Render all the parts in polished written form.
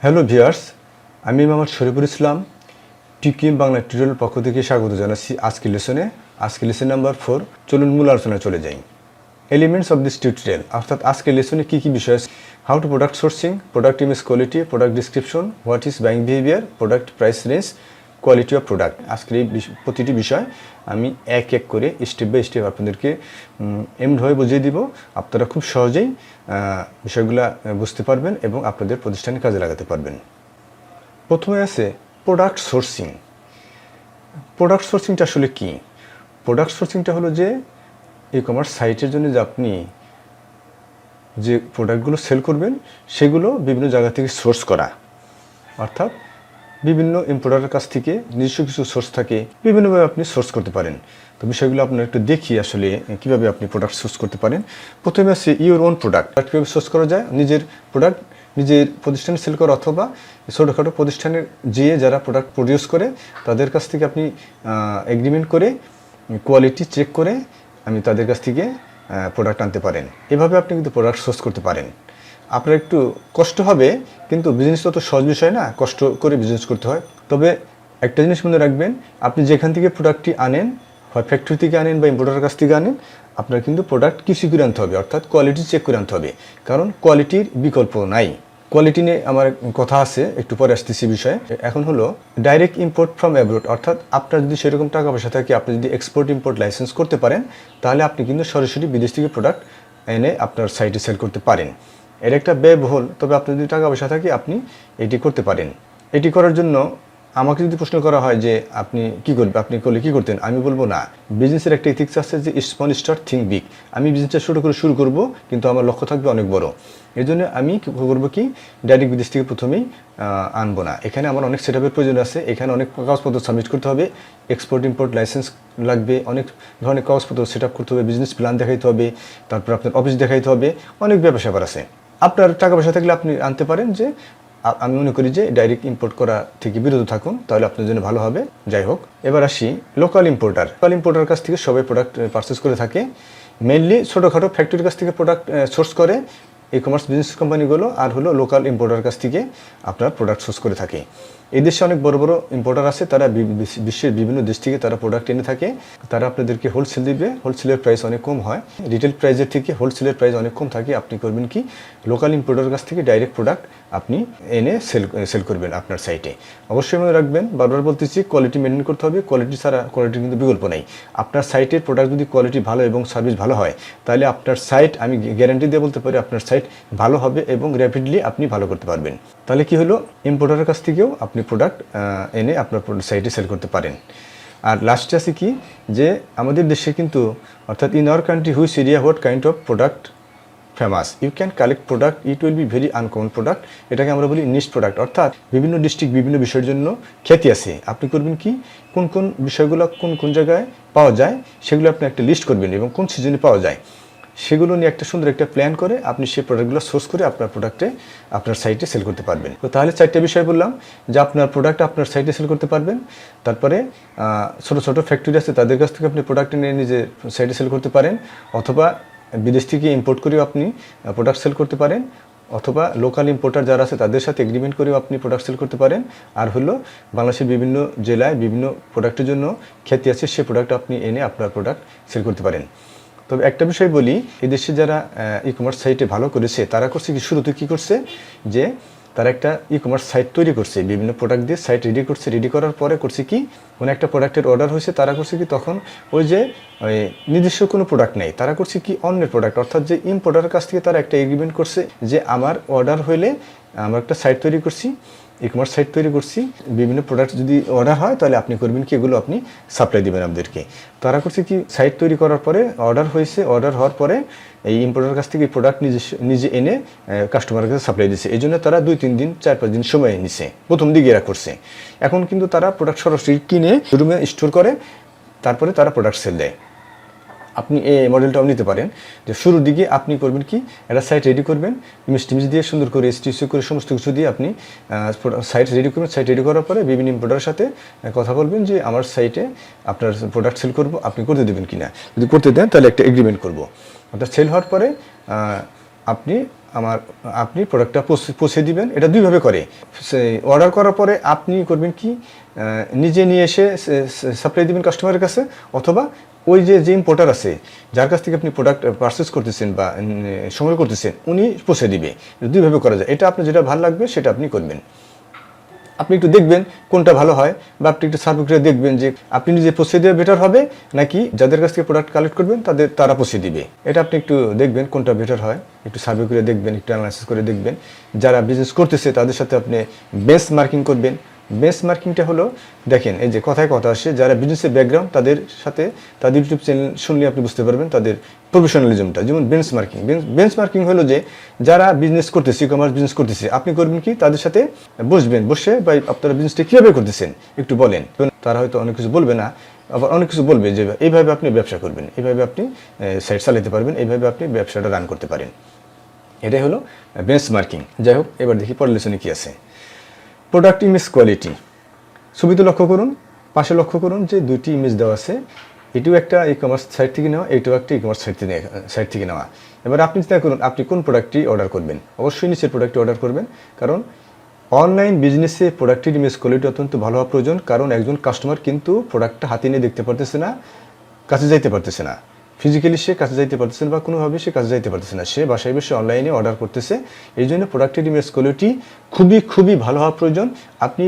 Hello viewers, আমি Mohammad Shariful Islam TQM Bangla tutorial পক্ষ থেকে স্বাগত জানাচ্ছি আজকের লেসন নাম্বার 4। চলুন মূল আলোচনায় চলে যাই। এলিমেন্টস অফ দিস টিউটোরিয়াল, অর্থাৎ আজকের লেসনে কী কী বিষয় আছে: how to product sourcing, product image quality, product description, what is buying behaviour, product price range, quality of product. আজকের এই প্রতিটি বিষয় আমি এক এক করে স্টেপ বাই স্টেপ আপনাদেরকে এমনভাবে বুঝিয়ে দিব আপনারা খুব সহজেই বিষয়গুলো বুঝতে পারবেন এবং আপনাদের প্রতিষ্ঠানে কাজে লাগাতে পারবেন। প্রথমে আছে প্রোডাক্ট সোর্সিং। প্রোডাক্ট সোর্সিংটা আসলে কী? প্রোডাক্ট সোর্সিংটা হলো যে ই-কমার্স সাইটের জন্য যে আপনি যে প্রোডাক্টগুলো সেল করবেন সেগুলো বিভিন্ন জায়গা থেকে সোর্স করা, অর্থাৎ বিভিন্ন ইম্পোর্টারের কাছ থেকে নিজস্ব কিছু সোর্স থাকে, বিভিন্নভাবে আপনি সোর্স করতে পারেন। তো বিষয়গুলো আপনার একটু দেখি আসলে কীভাবে আপনি প্রোডাক্ট সোর্স করতে পারেন। প্রথমে আছে ইওর ওন প্রোডাক্ট। কীভাবে সোর্স করা যায়? নিজের প্রোডাক্ট নিজের প্রতিষ্ঠানে সেল করা, অথবা ছোটোখাটো প্রতিষ্ঠানের যেয়ে যারা প্রোডাক্ট প্রডিউস করে তাদের কাছ থেকে আপনি এগ্রিমেন্ট করে কোয়ালিটি চেক করে আমি তাদের কাছ থেকে প্রোডাক্ট আনতে পারেন। এভাবে আপনি কিন্তু প্রোডাক্ট সোর্স করতে পারেন। আপনার একটু কষ্ট হবে, কিন্তু বিজনেস তো সহজ বিষয় না, কষ্ট করে বিজনেস করতে হয়। তবে একটা জিনিস মনে রাখবেন, আপনি যেখান থেকে প্রোডাক্টটি আনেন, হয় ফ্যাক্টরি থেকে আনেন বা ইম্পোর্টারের কাছ থেকে আনেন, আপনার কিন্তু প্রোডাক্ট কিছু করে আনতে হবে, অর্থাৎ কোয়ালিটি চেক করে আনতে হবে, কারণ কোয়ালিটির বিকল্প নাই। কোয়ালিটি নিয়ে আমার কথা আছে, একটু পরে আসতেছি বিষয়ে। এখন হলো ডাইরেক্ট ইম্পোর্ট ফ্রম অ্যাব্রোড, অর্থাৎ আপনার যদি সেরকম টাকা পয়সা থাকে, আপনি যদি এক্সপোর্ট ইম্পোর্ট লাইসেন্স করতে পারেন, তাহলে আপনি কিন্তু সরাসরি বিদেশ থেকে প্রোডাক্ট এনে আপনার সাইটে সেল করতে পারেন। এর একটা ব্যয়বহুল, তবে আপনার যদি টাকা পয়সা থাকে আপনি এটি করতে পারেন। এটি করার জন্য আমাকে যদি প্রশ্ন করা হয় যে আপনি কী করবেন, আপনি করলে কী করতেন, আমি বলবো না, বিজনেসের একটা ইথিক্স আছে যে স্মল স্টার্ট থিঙ্ক বিগ। আমি বিজনেসটা শুরু করব, কিন্তু আমার লক্ষ্য থাকবে অনেক বড়। এর জন্য আমি করবো কি, ডাইরেক্ট বিদেশ থেকে প্রথমেই আনবো না। এখানে আমার অনেক সেট আপের প্রয়োজন আছে, এখানে অনেক কাগজপত্র সাবমিট করতে হবে, এক্সপোর্ট ইম্পোর্ট লাইসেন্স লাগবে, অনেক ধরনের কাগজপত্র সেট আপ করতে হবে, বিজনেস প্ল্যান দেখাইতে হবে, তারপর আপনার অফিস দেখাইতে হবে, অনেক ব্যাপার আছে। আপনার টাকা পয়সা থাকলে আপনি আনতে পারেন। যে আমি মনে করি যে ডাইরেক্ট ইম্পোর্ট করা থেকে বিরত থাকুন, তাহলে আপনার জন্য ভালো হবে। যাই হোক, এবার আসি লোকাল ইম্পোর্টার কাছ থেকে সবাই প্রোডাক্ট পারচেস করে থাকে। মেনলি ছোটোখাটো ফ্যাক্টরির কাছ থেকে প্রোডাক্ট সোর্স করে ই-কমার্স বিজনেস কোম্পানিগুলো, আর হলো লোকাল ইম্পোর্টার কাছ থেকে আপনার প্রোডাক্ট সোর্স করে থাকে। এই দেশে অনেক বড় বড় ইম্পোর্টার আছে, তারা বিশ্বের বিভিন্ন দেশ থেকে তারা প্রোডাক্ট এনে থাকে। তারা আপনাদেরকে হোলসেল দিবে, হোলসেলের প্রাইস অনেক কম হয়, রিটেল প্রাইসের থেকে হোলসেলের প্রাইস অনেক কম থাকে। আপনি করবেন কি, লোকাল ইম্পোর্টারের কাছ থেকে ডাইরেক্ট প্রোডাক্ট আপনি এনে সেল করবেন আপনার সাইটে। অবশ্যই মনে রাখবেন, বারবার বলতেছি, কোয়ালিটি মেনটেন করতে হবে। কোয়ালিটি ছাড়া কোয়ালিটির কিন্তু বিকল্প নেই। আপনার সাইটের প্রোডাক্ট যদি কোয়ালিটি ভালো এবং সার্ভিস ভালো হয়, তাহলে আপনার সাইট, আমি গ্যারান্টি দিয়ে বলতে পারি, আপনার সাইট ভালো হবে এবং র্যাপিডলি আপনি ভালো করতে পারবেন। তাহলে কি হলো, ইম্পোর্টারের কাছ থেকেও আপনি প্রোডাক্ট এনে আপনার সাইটে সেল করতে পারেন। আর লাস্টে আছে কি, যে আমাদের দেশে কিন্তু, অর্থাৎ in our country which area what kind of product famous, you can collect product, it will be very uncommon product. এটাকে আমরা বলি নিশ প্রোডাক্ট, অর্থাৎ বিভিন্ন ডিস্ট্রিক্ট বিভিন্ন বিষয়ের জন্য খ্যাতি আছে। আপনি করবেন কি, কোন কোন বিষয়গুলো কোন জায়গায় পাওয়া যায় সেগুলো আপনি একটা লিস্ট করবেন, এবং কোন সিজনে পাওয়া যায় সেগুলো নিয়ে একটা সুন্দর একটা প্ল্যান করে আপনি সেই প্রোডাক্টগুলো সোর্স করে আপনার প্রোডাক্টে আপনার সাইটে সেল করতে পারবেন। তো তাহলে 4টে বিষয় বললাম, যে আপনার প্রোডাক্ট আপনার সাইটে সেল করতে পারবেন। তারপরে ছোটো ছোটো ফ্যাক্টরি আছে, তাদের কাছ থেকে আপনি প্রোডাক্ট নিয়ে নিজে সাইটে সেল করতে পারেন, অথবা বিদেশ থেকে ইম্পোর্ট করেও আপনি প্রোডাক্ট সেল করতে পারেন, অথবা লোকাল ইম্পোর্টার যারা আছে তাদের সাথে এগ্রিমেন্ট করেও আপনি প্রোডাক্ট সেল করতে পারেন। আর হলো বাংলাদেশের বিভিন্ন জেলায় বিভিন্ন প্রোডাক্টের জন্য খ্যাতি আছে, সেই প্রোডাক্ট আপনি এনে আপনার প্রোডাক্ট সেল করতে পারেন। তবে একটা বিষয় বলি, এদেশে যারা ই-কমার্স সাইটে ভালো করেছে, তারা করছে কি, শুরুতে কী করছে, যে তারা একটা ই-কমার্স সাইট তৈরি করছে, বিভিন্ন প্রোডাক্ট দিয়ে সাইট রেডি করছে। রেডি করার পরে করছে কি, কোনো একটা প্রোডাক্টের অর্ডার হয়েছে, তারা করছে কি, তখন ওই যে নিজস্ব কোনো প্রোডাক্ট নেই, তারা করছে কি, অন্যের প্রোডাক্ট, অর্থাৎ যে ইম্পোর্টারের কাছ থেকে তারা একটা এগ্রিমেন্ট করছে যে আমার অর্ডার হইলে আমরা একটা সাইট তৈরি করছি, ই-কমার্স সাইট তৈরি করছি, বিভিন্ন প্রোডাক্ট যদি অর্ডার হয় তাহলে আপনি করবেন কি, এগুলো আপনি সাপ্লাই দেবেন আমাদেরকে। তারা করছে কি, সাইট তৈরি করার পরে অর্ডার হয়েছে, অর্ডার হওয়ার পরে এই ইম্পোর্টারের কাছ থেকে প্রোডাক্ট নিজে এনে কাস্টমারের কাছে সাপ্লাই দিচ্ছে। এই জন্য তারা 2-3 দিন 4-5 দিন সময় নিছে, প্রথম দিকে এরা করছে। এখন কিন্তু তারা প্রোডাক্ট সরাসরি কিনে শোরুমে স্টোর করে, তারপরে তারা প্রোডাক্ট সেল দেয়। আপনি এই মডেলটাও নিতে পারেন, যে শুরুর দিকে আপনি করবেন কি, একটা সাইট রেডি করবেন, ইমেজ দিয়ে সুন্দর করে STC করে সমস্ত কিছু দিয়ে আপনি সাইট রেডি করবেন। সাইট রেডি করার পরে বিভিন্ন ইম্পোর্টারের সাথে কথা বলবেন যে আমার সাইটে আপনার প্রোডাক্ট সেল করবো, আপনি করতে দেবেন কিনা। যদি করতে দেন তাহলে একটা এগ্রিমেন্ট করবো। অর্থাৎ সেল হওয়ার পরে আপনি আপনি প্রোডাক্টটা পৌঁছে দিবেন। এটা দুইভাবে করে, অর্ডার করার পরে আপনি করবেন কি নিজে নিয়ে এসে সাপ্লাই দিবেন কাস্টমারের কাছে, অথবা ওই যে ইম্পোর্টার আছে যার কাছ থেকে আপনি প্রোডাক্ট পারচেস করতেছেন বা সংগ্রহ করতেছেন উনি পৌঁছে দিবে। দুইভাবে করা যায়, এটা আপনার যেটা ভালো লাগবে সেটা আপনি করবেন। আপনি একটু দেখবেন কোনটা ভালো হয়, বা আপনি একটু সার্ভে করে দেখবেন যে আপনি নিজে পৌঁছে দেওয়া বেটার হবে নাকি যাদের কাছ থেকে প্রোডাক্ট কালেক্ট করবেন তারা পৌঁছে দিবে। এটা আপনি একটু দেখবেন কোনটা বেটার হয়, একটু সার্ভে করে দেখবেন, একটু অ্যানালাইসিস করে দেখবেন। যারা বিজনেস করতেছে তাদের সাথে আপনি বেঞ্চ মার্কিং করবেন। বেঞ্চ মার্কিংটা হলো, দেখেন এই যে কথায় কথা আসে, যারা বিজনেসের ব্যাকগ্রাউন্ড তাদের সাথে তাদের ইউটিউব চ্যানেল শুনলে আপনি বুঝতে পারবেন তাদের প্রফেশনালিজমটা। যেমন বেঞ্চ মার্কিং হলো যে যারা বিজনেস করতেছে, ই-কমার্স বিজনেস করতেছে, আপনি করবেন কি তাদের সাথে বসবেন, বসে বা আপনারা বিজনেসটা কীভাবে করতেছেন একটু বলেন। তারা হয়তো অনেক কিছু বলবে না, আবার অনেক কিছু বলবে যে এইভাবে আপনি ব্যবসা করবেন, এইভাবে আপনি সাইট চালাতে পারবেন, এইভাবে আপনি ব্যবসাটা রান করতে পারেন। এটাই হলো বেঞ্চ মার্কিং। যাই হোক, এবার দেখি পরের লেসনে কী আছে। Product image quality. ছবিতে লক্ষ্য করুন, পাশে লক্ষ্য করুন যে দুইটি ইমেজ দেওয়া আছে। এটিও একটা ই-কমার্স সাইট থেকে নেওয়া, এটিও একটা ই-কমার্স সাইট থেকে নেওয়া। এবার আপনি চিন্তা করুন আপনি কোন প্রোডাক্টটি অর্ডার করবেন। অবশ্যই নিচের প্রোডাক্টটি অর্ডার করবেন, কারণ অনলাইন বিজনেসে প্রোডাক্টের ইমেজ কোয়ালিটি অত্যন্ত ভালো হওয়া প্রয়োজন। কারণ একজন কাস্টমার কিন্তু প্রোডাক্টটা হাতে নিয়ে দেখতে পারতেছে না, কাছে যাইতে পারতেছে না, ফিজিক্যালি সে কাছে যাইতে পারতেছে না, বা কোনোভাবে সে কাছে যাইতে পারতেছে না, সে বাসায় বসে অনলাইনে অর্ডার করতেছে। এই জন্য প্রোডাক্টের ইমেজ কোয়ালিটি খুবই ভালো হওয়া প্রয়োজন। আপনি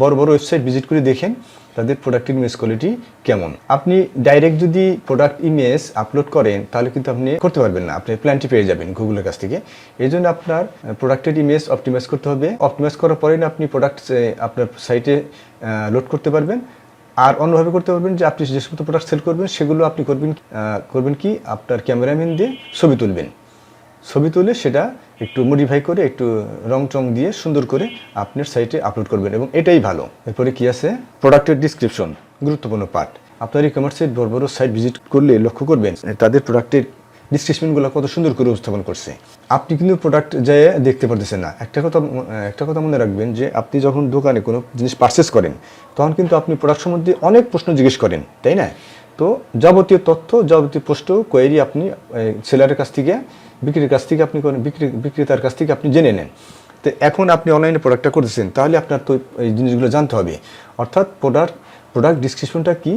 বড় ওয়েবসাইট ভিজিট করে দেখেন তাদের প্রোডাক্টের ইমেজ কোয়ালিটি কেমন। আপনি ডাইরেক্ট যদি প্রোডাক্ট ইমেজ আপলোড করেন তাহলে কিন্তু আপনি করতে পারবেন না, আপনি প্ল্যানটি পেয়ে যাবেন গুগলের কাছ থেকে। এই জন্য আপনার প্রোডাক্টের ইমেজ অপটিমাইজ করতে হবে। অপটিমাইজ করার পরে না আপনি প্রোডাক্ট আপনার সাইটে লোড করতে পারবেন। আর অন্যভাবে করতে পারবেন যে আপনি যে সমস্ত প্রোডাক্ট সেল করবেন সেগুলো আপনি করবেন কি আপনার ক্যামেরাম্যান দিয়ে ছবি তুলবেন। ছবি তুলে সেটা একটু মডিফাই করে, একটু রং দিয়ে সুন্দর করে আপনার সাইটে আপলোড করবেন, এবং এটাই ভালো। এরপরে কি আছে, প্রোডাক্টের ডিসক্রিপশন, গুরুত্বপূর্ণ পার্ট। আপনার ই-কমার্সের বড় সাইট ভিজিট করলে লক্ষ্য করবেন তাদের প্রোডাক্টের ডিসক্রিপশনগুলো কত সুন্দর করে উপস্থাপন করছে। আপনি কিন্তু প্রোডাক্ট যেয়ে দেখতে পারতেছেন না। একটা কথা মনে রাখবেন যে আপনি যখন দোকানে কোনো জিনিস পারচেস করেন তখন কিন্তু আপনি প্রোডাক্ট সম্বন্ধে অনেক প্রশ্ন জিজ্ঞেস করেন, তাই না? তো যাবতীয় তথ্য, যাবতীয় প্রশ্ন কোয়েরি আপনি সেলারের কাছ থেকে, বিক্রেতার কাছ থেকে আপনি জেনে নেন। তো এখন আপনি অনলাইনে প্রোডাক্টটা করতেছেন, তাহলে আপনার তো এই জিনিসগুলো জানতে হবে। অর্থাৎ প্রোডাক্ট ডিসক্রিপশনটা কি,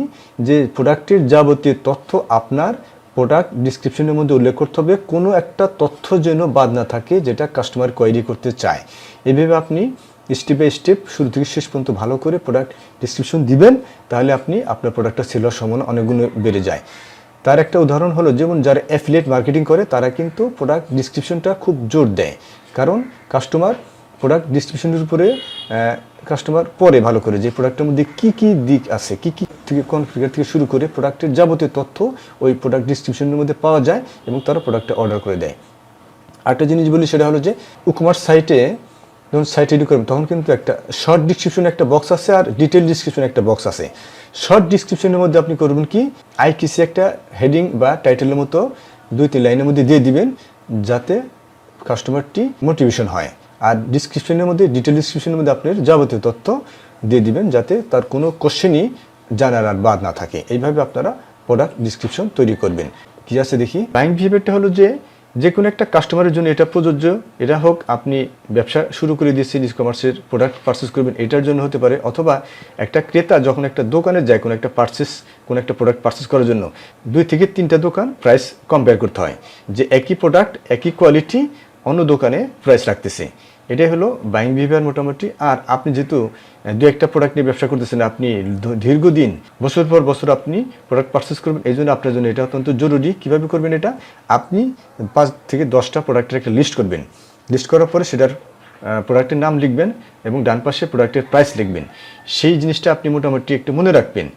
যে প্রোডাক্টের যাবতীয় তথ্য আপনার প্রোডাক্ট ডিসক্রিপশনের মধ্যে উল্লেখ করতে হবে। কোনো একটা তথ্য যেন বাদ না থাকে যেটা কাস্টমার কোয়েরি করতে চায়। এইভাবে আপনি স্টেপ বাই স্টেপ শুরু থেকে শেষ পর্যন্ত ভালো করে প্রোডাক্ট ডিসক্রিপশন দিবেন, তাহলে আপনি আপনার প্রোডাক্টটা সেল হওয়ার সম্ভাবনা অনেকগুণ বেড়ে যায়। তার একটা উদাহরণ হলো, যেমন যারা অ্যাফিলিয়েট মার্কেটিং করে তারা কিন্তু প্রোডাক্ট ডিসক্রিপশনটা খুব জোর দেয়, কারণ কাস্টমার প্রোডাক্ট ডিসক্রিপশনের উপরে কাস্টমার পরে ভালো করে যে প্রোডাক্টের মধ্যে কী দিক আছে, কী থেকে কনফিগার থেকে শুরু করে প্রোডাক্টের যাবতীয় তথ্য ওই প্রোডাক্ট ডিসক্রিপশনের মধ্যে পাওয়া যায়, এবং তারা প্রোডাক্টটা অর্ডার করে দেয়। আরেকটা জিনিস বলি, সেটা হলো যে ই-কমার্স সাইটে যখন সাইট রেডি করবেন তখন কিন্তু একটা শর্ট ডিসক্রিপশনে একটা বক্স আছে, আর ডিটেল ডিসক্রিপশনে একটা বক্স আছে। শর্ট ডিসক্রিপশনের মধ্যে আপনি করবেন কি আইকিসি একটা হেডিং বা টাইটেলের মতো 2-3 লাইনের মধ্যে দিয়ে দিবেন, যাতে কাস্টমারটি মোটিভেশন হয়। আর ডিসক্রিপশনের মধ্যে, ডিটেল ডিসক্রিপশনের মধ্যে আপনার যাবতীয় তথ্য দিয়ে দিবেন, যাতে তার কোনো কোশ্চেনই জানার আর বাদ না থাকে। এইভাবে আপনারা প্রোডাক্ট ডিসক্রিপশন তৈরি করবেন। কি আছে দেখি। বাইং বিহেভিয়ারটা হলো যে কোনো একটা কাস্টমারের জন্য এটা প্রযোজ্য। এটা হোক আপনি ব্যবসা শুরু করে দিয়েছেন, ই-কমার্সের প্রোডাক্ট পারচেস করবেন, এটার জন্য হতে পারে। অথবা একটা ক্রেতা যখন একটা দোকানে যায় কোনো একটা প্রোডাক্ট পারচেস করার জন্য 2 থেকে 3টা দোকান প্রাইস কম্পেয়ার করতে হয়, যে একই প্রোডাক্ট একই কোয়ালিটি অন্য দোকানে প্রাইস রাখতেছে। এটাই হলো বাইং বিহেভিয়ার মোটামুটি। আর আপনি যেহেতু 2-একটা প্রোডাক্ট নিয়ে ব্যবসা করতেছেন, আপনি দীর্ঘদিন বছর পর বছর আপনি প্রোডাক্ট পারচেস করবেন, এই জন্য আপনার জন্য এটা অত্যন্ত জরুরি। কীভাবে করবেন এটা, আপনি 5 থেকে 10টা প্রোডাক্টের একটা লিস্ট করবেন। লিস্ট করার পরে সেটার প্রোডাক্টের নাম লিখবেন এবং ডান পাশে প্রোডাক্টের প্রাইস লিখবেন। সেই জিনিসটা আপনি মোটামুটি একটু মনে রাখবেন।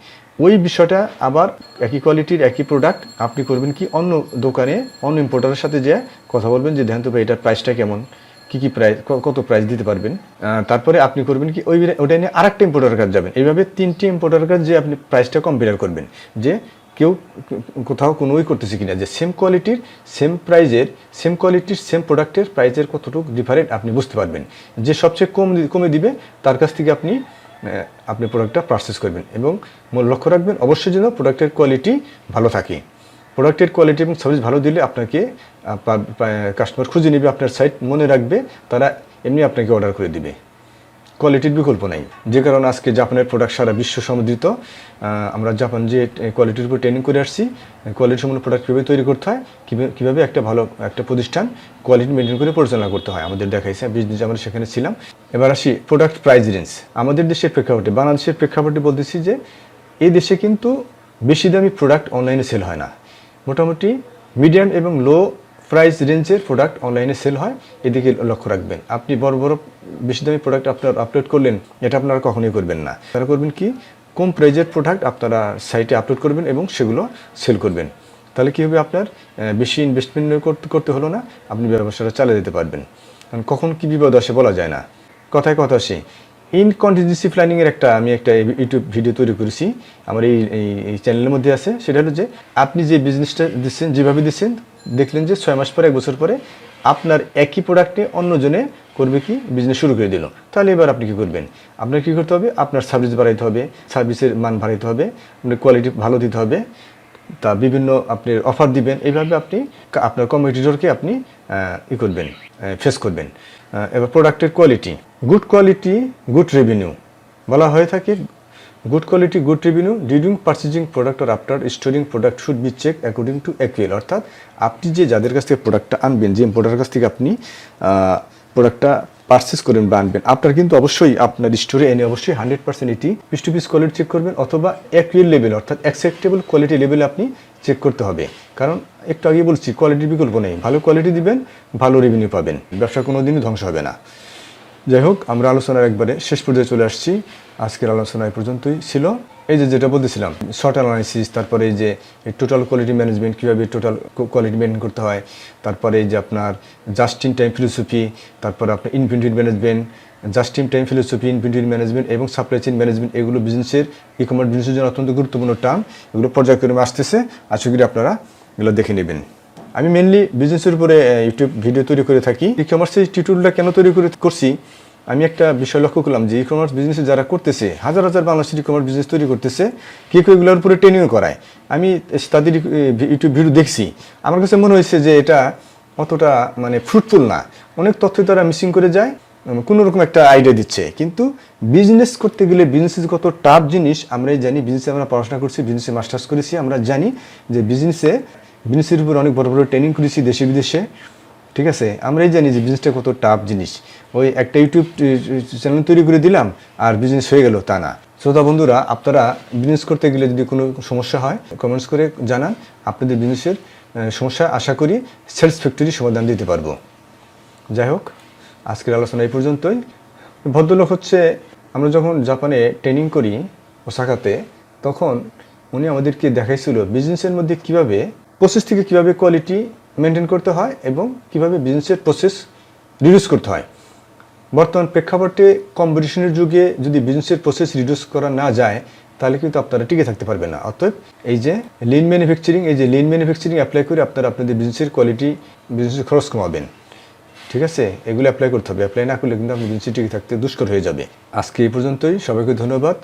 ওই বিষয়টা আবার একই কোয়ালিটির একই প্রোডাক্ট আপনি করবেন কি অন্য দোকানে অন্য ইম্পোর্টারের সাথে যে কথা বলবেন যে দেখেন তো ভাই এটার প্রাইসটা কেমন, কী প্রাইস, কত প্রাইস দিতে পারবেন। তারপরে আপনি করবেন কি ওইটা নিয়ে আরেকটা ইম্পোর্টারের কাছে যাবেন। এইভাবে 3টে ইম্পোর্টারের কাছে যে আপনি প্রাইসটা কম্পেয়ার করবেন, যে কেউ কোথাও কোনোই করতেছে কিনা, যে সেম কোয়ালিটির সেম প্রোডাক্টের প্রাইসের কতটুকু ডিফারেন্ট আপনি বুঝতে পারবেন। যে সবচেয়ে কমে দিবে তার কাছ থেকে আপনি প্রোডাক্টটা পারচেস করবেন। এবং লক্ষ্য রাখবেন অবশ্যই যেন প্রোডাক্টের কোয়ালিটি ভালো থাকে। প্রোডাক্টের কোয়ালিটি এবং সার্ভিস ভালো দিলে আপনাকে কাস্টমার খুঁজে নেবে, আপনার সাইট মনে রাখবে, তারা এমনি আপনাকে অর্ডার করে দিবে। কোয়ালিটির বিকল্প নাই, যে কারণে আজকে জাপানের প্রোডাক্ট সারা বিশ্ব সমৃদ্ধ। আমরা জাপান যে কোয়ালিটির উপর ট্রেনিং করে আসছি, কোয়ালিটি সম্পন্ন প্রোডাক্ট কীভাবে তৈরি করতে হয়, কীভাবে একটা ভালো একটা প্রতিষ্ঠান কোয়ালিটি মেনটেন করে পরিচালনা করতে হয় আমাদের দেখাইছে, বিজনেস আমরা সেখানে ছিলাম। এবার আসি প্রোডাক্ট প্রাইস রেঞ্জ। আমাদের দেশের প্রেক্ষাপটে, বাংলাদেশের প্রেক্ষাপটে বলতেছি যে এই দেশে কিন্তু বেশি দামি প্রোডাক্ট অনলাইনে সেল হয় না। মোটামুটি মিডিয়াম এবং লো প্রাইস রেঞ্জের প্রোডাক্ট অনলাইনে সেল হয়, এদিকে লক্ষ্য রাখবেন। আপনি বড় বড় বেশি দামি প্রোডাক্ট আপনার আপলোড করলেন, এটা আপনারা কখনোই করবেন না। তারা করবেন কি, কম প্রাইজের প্রোডাক্ট আপনারা সাইটে আপলোড করবেন এবং সেগুলো সেল করবেন। তাহলে কী হবে, আপনার বেশি ইনভেস্টমেন্ট করতে হলো না, আপনি ব্যবসাটা চালিয়ে দিতে পারবেন। কারণ কখন কী বিপদ আসে বলা যায় না। কথায় কথা আসে, কন্টিনজেন্সি প্ল্যানিংয়ের আমি একটা ইউটিউব ভিডিও তৈরি করেছি, আমার এই চ্যানেলের মধ্যে আছে। সেটা হলো যে আপনি যে বিজনেসটা দিচ্ছেন, যেভাবে দিচ্ছেন, দেখলেন যে 6 মাস পরে, 1 বছর পরে আপনার একই প্রোডাক্টে অন্যজনে করবে কি, বিজনেস শুরু করে দিল। তাহলে এবার আপনি কী করবেন, আপনার কী করতে হবে, আপনার সার্ভিস বাড়াইতে হবে, সার্ভিসের মান বাড়াইতে হবে, আপনার কোয়ালিটি ভালো দিতে হবে, তা বিভিন্ন আপনি অফার দিবেন। এইভাবে আপনি আপনার কম্পিটিটরকে আপনি করবেন, ফেস করবেন। এবার প্রোডাক্টের quality, good quality good revenue বলা হয়ে থাকে। Good quality good revenue during purchasing product আর after storing product should be check according to actual. অর্থাৎ আপনি যে যাদের কাছ থেকে প্রোডাক্টটা আনবেন, যে ইম্পোর্টারের কাছ থেকে আপনি প্রোডাক্টটা পারচেস করেন বা আনবেন, আপনার কিন্তু অবশ্যই আপনার স্টোরে এনে অবশ্যই 100% এটি piece to piece quality check করবেন, অথবা অ্যাকুয়েল লেভেল অর্থাৎ অ্যাকসেপ্টেবল কোয়ালিটি লেভেলে আপনি চেক করতে হবে। কারণ একটু আগে বলছি, কোয়ালিটির বিকল্প নেই। ভালো কোয়ালিটি দিবেন, ভালো রেভিনিউ পাবেন, ব্যবসা কোনো দিনই ধ্বংস হবে না। যাই হোক, আমরা আলোচনার একবারে শেষ পর্যায়ে চলে আসছি। আজকের আলোচনা এই পর্যন্তই ছিল। এই যেটা বলতেছিলাম, শর্ট অ্যানালাইসিস, তারপরে এই যে টোটাল কোয়ালিটি ম্যানেজমেন্ট, কীভাবে টোটাল কোয়ালিটি মেনটেন করতে হয়, তারপরে এই যে আপনার জাস্ট ইন টাইম ফিলোসফি, তারপরে আপনার inventory management, just in time philosophy, inventory management এবং সাপ্লাই চেইন ম্যানেজমেন্ট, এগুলো বিজনেসের ই-কমার্স বিজনেসের জন্য অত্যন্ত গুরুত্বপূর্ণ টার্ম। এগুলো পর্যায়ক্রমে আসতেছে, আশা করি আপনারা এগুলো দেখে নেবেন। আমি মেনলি বিজনেসের উপরে ইউটিউব ভিডিও তৈরি করে থাকি। ই-কমার্সের টিউটোরিয়ালটা কেন তৈরি করছি, আমি একটা বিষয় লক্ষ্য করলাম যে ই-কমার্স বিজনেসে যারা করতেছে, হাজার হাজার বাংলাদেশের ই-কমার্স বিজনেস তৈরি করতেছে, কেউ এগুলোর উপরে ট্রেনিংও করায়। আমি তাদের ইউটিউব ভিডিও দেখছি, আমার কাছে মনে হয়েছে যে এটা অতটা ফ্রুটফুল না। অনেক তথ্য তারা মিসিং করে যায়, কোনো রকম একটা আইডিয়া দিচ্ছে। কিন্তু বিজনেস করতে গেলে বিজনেসের কত টাফ জিনিস আমরাই জানি। বিজনেসে আমরা পড়াশোনা করছি, বিজনেসে মাস্টার্স করেছি, আমরা জানি যে বিজনেসের উপর অনেক বড় বড় ট্রেনিং করেছি দেশে বিদেশে। ঠিক আছে, আমরাই জানি যে বিজনেসটা কত টাফ জিনিস। ওই একটা ইউটিউব চ্যানেল তৈরি করে দিলাম আর বিজনেস হয়ে গেল, তা না। শ্রোতা বন্ধুরা, আপনারা বিজনেস করতে গেলে যদি কোনো সমস্যা হয়, কমেন্টস করে জানান। আপনাদের বিজনেসের সমস্যা আশা করি সেলস ফ্যাক্টরি সমাধান দিতে পারবো। যাই হোক, আজকের আলোচনা এই পর্যন্তই। ভদ্রলোক হচ্ছে, আমরা যখন জাপানে ট্রেনিং করি ওসাকাতে, তখন উনি আমাদেরকে দেখাইছিল বিজনেসের মধ্যে কীভাবে প্রসেস থেকে কীভাবে কোয়ালিটি মেনটেন করতে হয় এবং কীভাবে বিজনেসের প্রসেস রিডিউস করতে হয়। বর্তমান প্রেক্ষাপটে কম্পিটিশনের যুগে যদি বিজনেসের প্রসেস রিডিউস করা না যায়, তাহলে কিন্তু আপনারা টিকে থাকতে পারবেন না। অতএব এই যে লিন ম্যানুফ্যাকচারিং অ্যাপ্লাই করে আপনারা আপনাদের বিজনেসের কোয়ালিটি, বিজনেসের খরচ কমাবেন। ঠিক আছে, এগুলো অ্যাপ্লাই করতে হবে। অ্যাপ্লাই না করলে কিন্তু আপনি বিজনেসে টিকে থাকতে দুষ্কর হয়ে যাবে। আজকে এই পর্যন্তই, সবাইকে ধন্যবাদ।